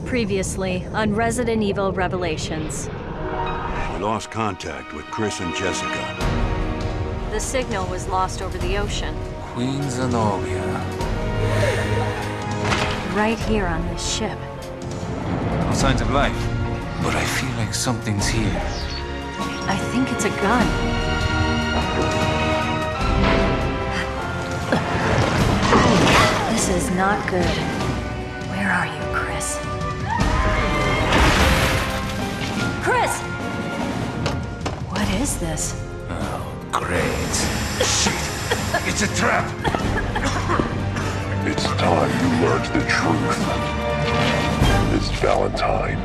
Previously on Resident Evil Revelations. We lost contact with Chris and Jessica. The signal was lost over the ocean. Queen Zenobia. Right here on this ship. No signs of life, but I feel like something's here. I think it's a gun. This is not good. Where are you, Chris? Chris! What is this? Oh, great. Shit! It's a trap! It's time you learned the truth. Miss Valentine.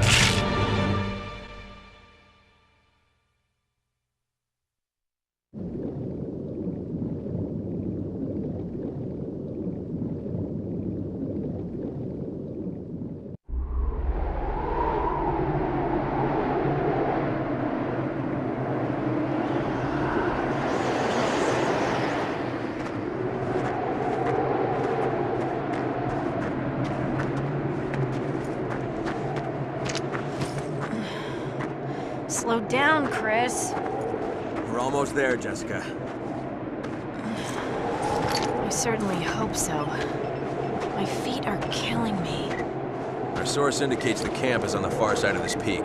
Slow down, Chris. We're almost there, Jessica. I certainly hope so. My feet are killing me. Our source indicates the camp is on the far side of this peak.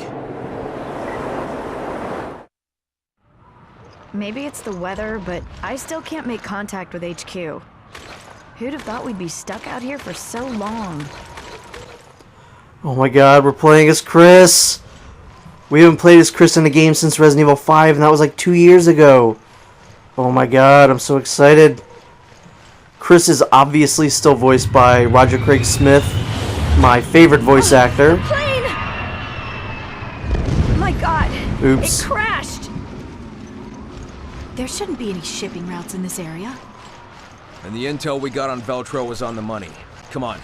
Maybe it's the weather, but I still can't make contact with HQ. Who'd have thought we'd be stuck out here for so long? Oh my god, we're playing as Chris! We haven't played as Chris in the game since Resident Evil 5, and that was like 2 years ago. Oh my god, I'm so excited. Chris is obviously still voiced by Roger Craig Smith, my favorite voice actor. Plane! My god! Oops. It crashed! There shouldn't be any shipping routes in this area. And the intel we got on Veltro was on the money. Come on.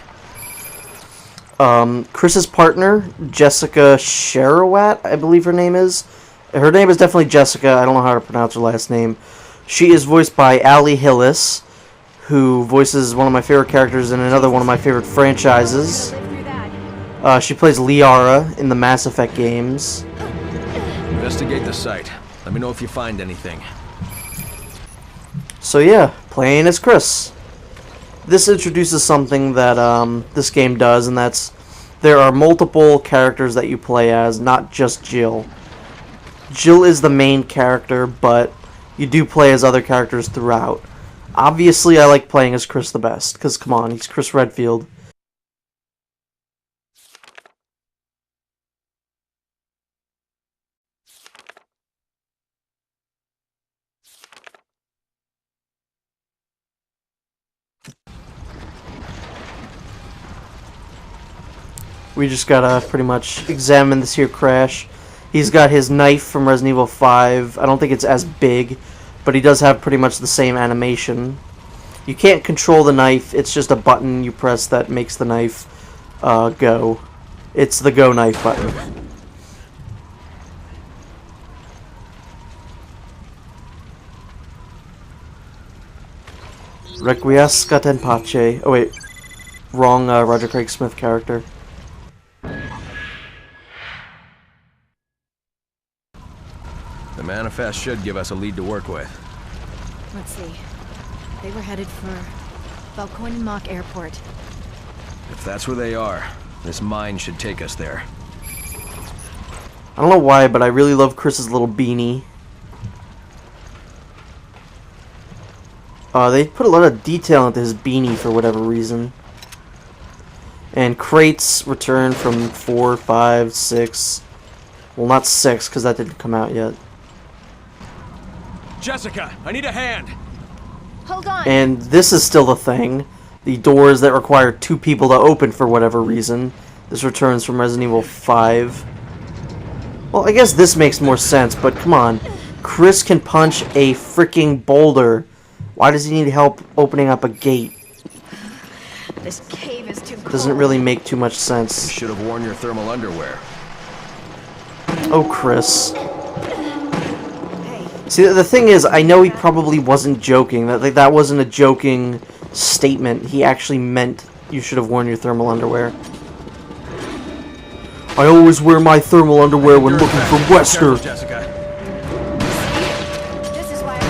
Chris's partner, Jessica Sharawat, I believe her name is. Her name is definitely Jessica. I don't know how to pronounce her last name. She is voiced by Ali Hillis, who voices one of my favorite characters in another one of my favorite franchises. She plays Liara in the Mass Effect games. Investigate the site. Let me know if you find anything. So yeah, playing as Chris. This introduces something that this game does, and that's there are multiple characters that you play as, not just Jill. Jill is the main character, but you do play as other characters throughout. Obviously, I like playing as Chris the best, because come on, he's Chris Redfield. We just gotta pretty much examine this here crash. He's got his knife from Resident Evil 5. I don't think it's as big, but he does have pretty much the same animation. You can't control the knife, it's just a button you press that makes the knife go. It's the go knife button. Requiescat in pace. Oh wait, wrong Roger Craig Smith character. The manifest should give us a lead to work with. Let's see. They were headed for Valkoinen Airport. If that's where they are, this mine should take us there. I don't know why, but I really love Chris's little beanie. They put a lot of detail into his beanie for whatever reason. And crates return from 4, 5, 6. Well, not 6, because that didn't come out yet. Jessica, I need a hand! Hold on! And this is still the thing. The doors that require 2 people to open for whatever reason. This returns from Resident Evil 5. Well, I guess this makes more sense, but come on. Chris can punch a freaking boulder. Why does he need help opening up a gate? This cave is too cold. Doesn't really make too much sense. You should have worn your thermal underwear. Oh, Chris. See, the thing is, I know he probably wasn't joking. That wasn't a joking statement. He actually meant you should have worn your thermal underwear. I always wear my thermal underwear when looking for Wesker. This is why I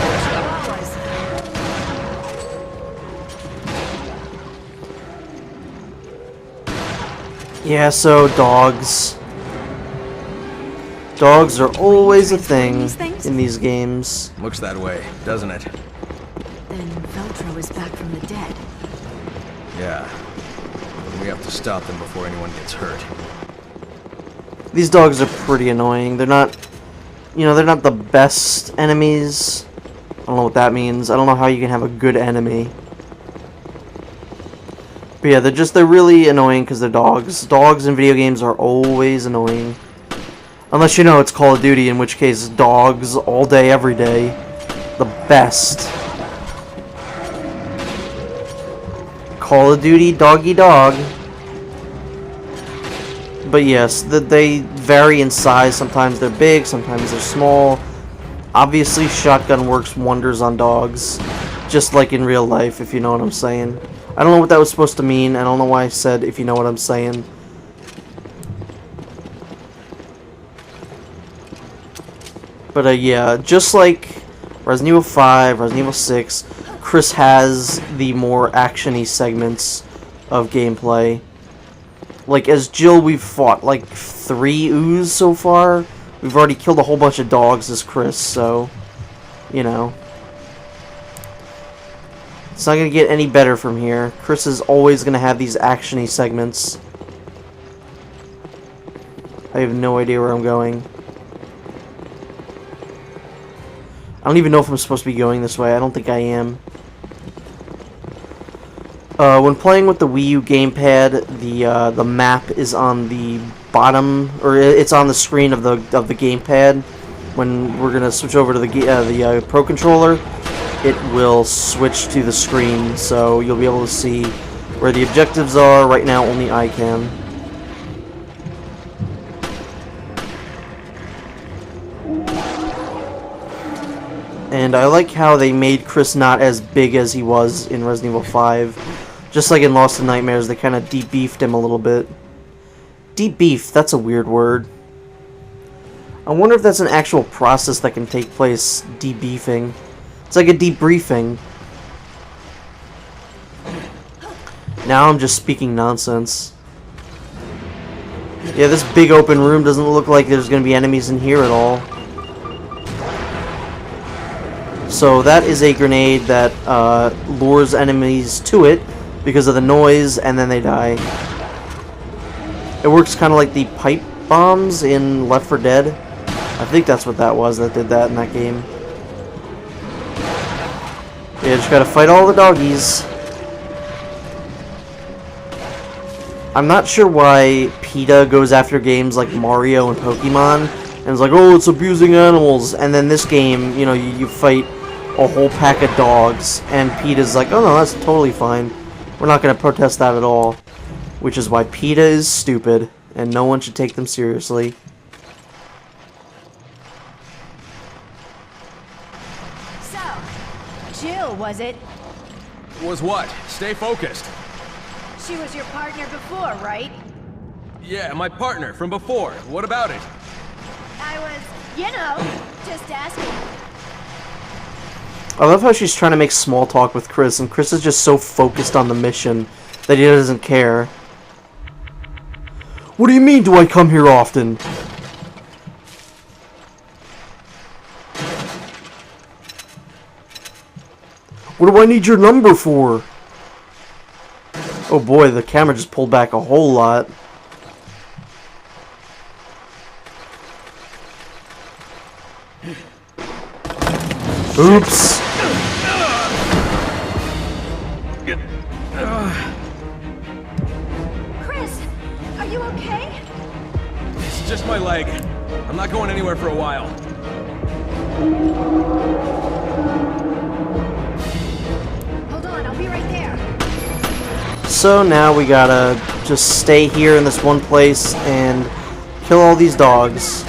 was. Yeah, so dogs. Dogs are always a thing in these games. Looks that way, doesn't it? Then Veltro is back from the dead. Yeah. But we have to stop them before anyone gets hurt. These dogs are pretty annoying. They're not, they're not the best enemies. I don't know what that means. I don't know how you can have a good enemy. But yeah, they're really annoying because they're dogs. Dogs in video games are always annoying. Unless you know it's Call of Duty, in which case dogs all day, every day. The best. Call of Duty, doggy dog. But yes, they vary in size. Sometimes they're big, sometimes they're small. Obviously, shotgun works wonders on dogs. Just like in real life, if you know what I'm saying. I don't know what that was supposed to mean. I don't know why I said if you know what I'm saying. But yeah, just like Resident Evil 5, Resident Evil 6, Chris has the more action-y segments of gameplay. Like, as Jill, we've fought, like, 3 ooze so far. We've already killed a whole bunch of dogs as Chris, so, you know. It's not going to get any better from here. Chris is always going to have these action-y segments. I have no idea where I'm going. I don't even know if I'm supposed to be going this way. I don't think I am. When playing with the Wii U gamepad, the map is on the bottom, or it's on the screen of the gamepad. When we're gonna switch over to the Pro Controller, it will switch to the screen, so you'll be able to see where the objectives are. Right now, only I can. And I like how they made Chris not as big as he was in Resident Evil 5. Just like in Lost in Nightmares, they kind of de-beefed him a little bit. De-beef, that's a weird word. I wonder if that's an actual process that can take place, de-beefing. It's like a debriefing. Now I'm just speaking nonsense. Yeah, this big open room doesn't look like there's going to be enemies in here at all. So that is a grenade that lures enemies to it because of the noise, and then they die. It works kind of like the pipe bombs in Left 4 Dead. I think that's what that was that did that in that game. Yeah, just gotta fight all the doggies. I'm not sure why PETA goes after games like Mario and Pokemon, and it's like, oh, it's abusing animals, and then this game, you know, you fight a whole pack of dogs, and PETA's like, oh no, that's totally fine. We're not going to protest that at all. Which is why PETA is stupid, and no one should take them seriously. So, Jill, was it? Was what? Stay focused. She was your partner before, right? Yeah, my partner from before. What about it? I was, just asking. I love how she's trying to make small talk with Chris, and Chris is just so focused on the mission that he doesn't care. What do you mean, do I come here often? What do I need your number for? Oh boy, the camera just pulled back a whole lot. Oops. Chris, are you okay? It's just my leg. I'm not going anywhere for a while. Hold on, I'll be right there. So now we gotta just stay here in this one place and kill all these dogs.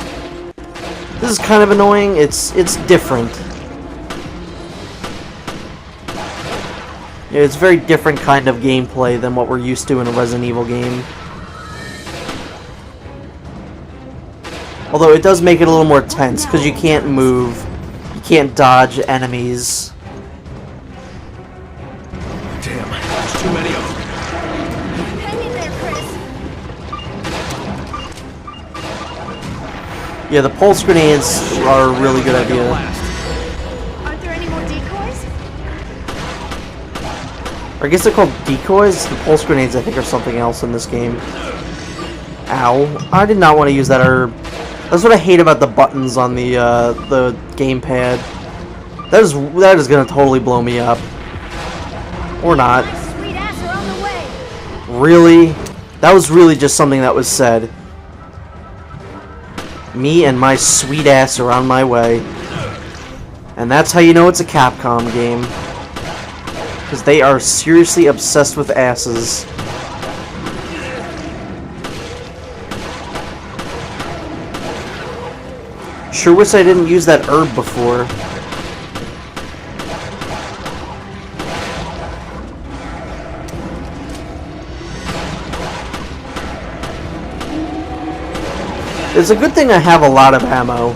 This is kind of annoying. It's different. Yeah, it's a very different kind of gameplay than what we're used to in a Resident Evil game. Although it does make it a little more tense because you can't move, you can't dodge enemies. Damn, there's too many of them. Hang in there, Chris. Yeah, the pulse grenades are a really good idea. Aren't there any more decoys? Or I guess they're called decoys. The pulse grenades, I think, are something else in this game. Ow. I did not want to use that herb. That's what I hate about the buttons on the gamepad. That is gonna totally blow me up. Or not. My sweet ass are on the way. Really? That was really just something that was said. Me and my sweet ass are on my way. And that's how you know it's a Capcom game. Because they are seriously obsessed with asses. Sure wish I didn't use that herb before. It's a good thing I have a lot of ammo.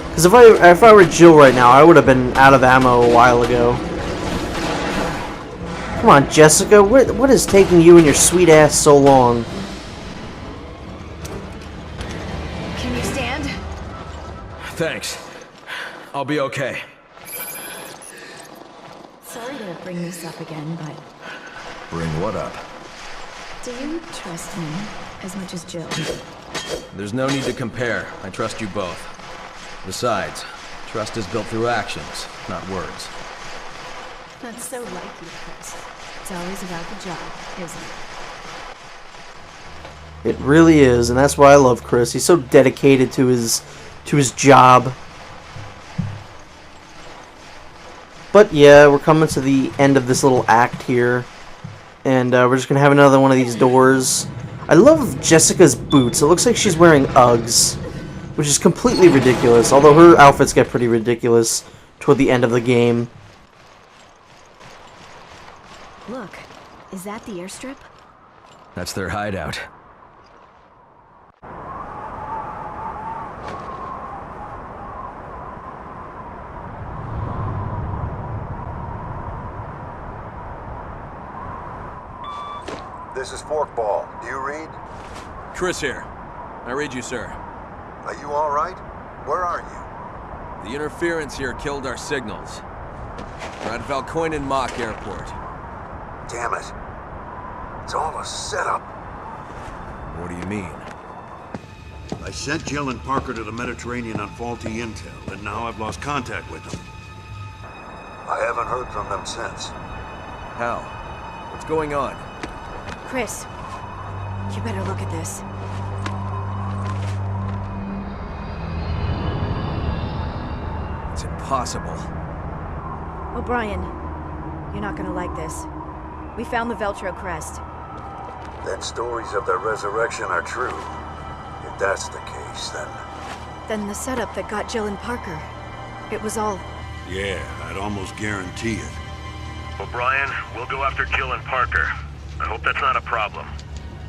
Because if I were Jill right now, I would have been out of ammo a while ago. Come on, Jessica, what is taking you and your sweet ass so long? Can you stand? Thanks. I'll be okay. Sorry to bring this up again, but Bring what up? do you trust me as much as Jill? There's no need to compare. I trust you both. Besides, trust is built through actions, not words. That's so like you, Chris. It's always about the job, isn't it? It really is, and that's why I love Chris. He's so dedicated to his job. But yeah, we're coming to the end of this little act here. And we're just going to have another one of these doors. I love Jessica's boots. It looks like she's wearing Uggs, which is completely ridiculous. Although her outfits get pretty ridiculous toward the end of the game. Look, is that the airstrip? That's their hideout. This is Forkball. Do you read? Chris here. I read you, sir. Are you all right? Where are you? The interference here killed our signals. We're at Valkoinen Mock Airport. Damn it. It's all a setup. What do you mean? I sent Jill and Parker to the Mediterranean on faulty intel, and now I've lost contact with them. I haven't heard from them since. How? What's going on? Chris, you better look at this. It's impossible. O'Brien, you're not gonna like this. We found the Veltro crest. Then stories of their resurrection are true. If that's the case, Then the setup that got Jill and Parker. It was all... Yeah, I'd almost guarantee it. O'Brien, we'll go after Jill and Parker. I hope that's not a problem.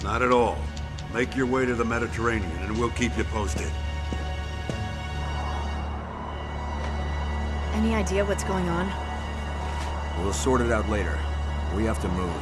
Not at all. Make your way to the Mediterranean, and we'll keep you posted. Any idea what's going on? We'll sort it out later. We have to move.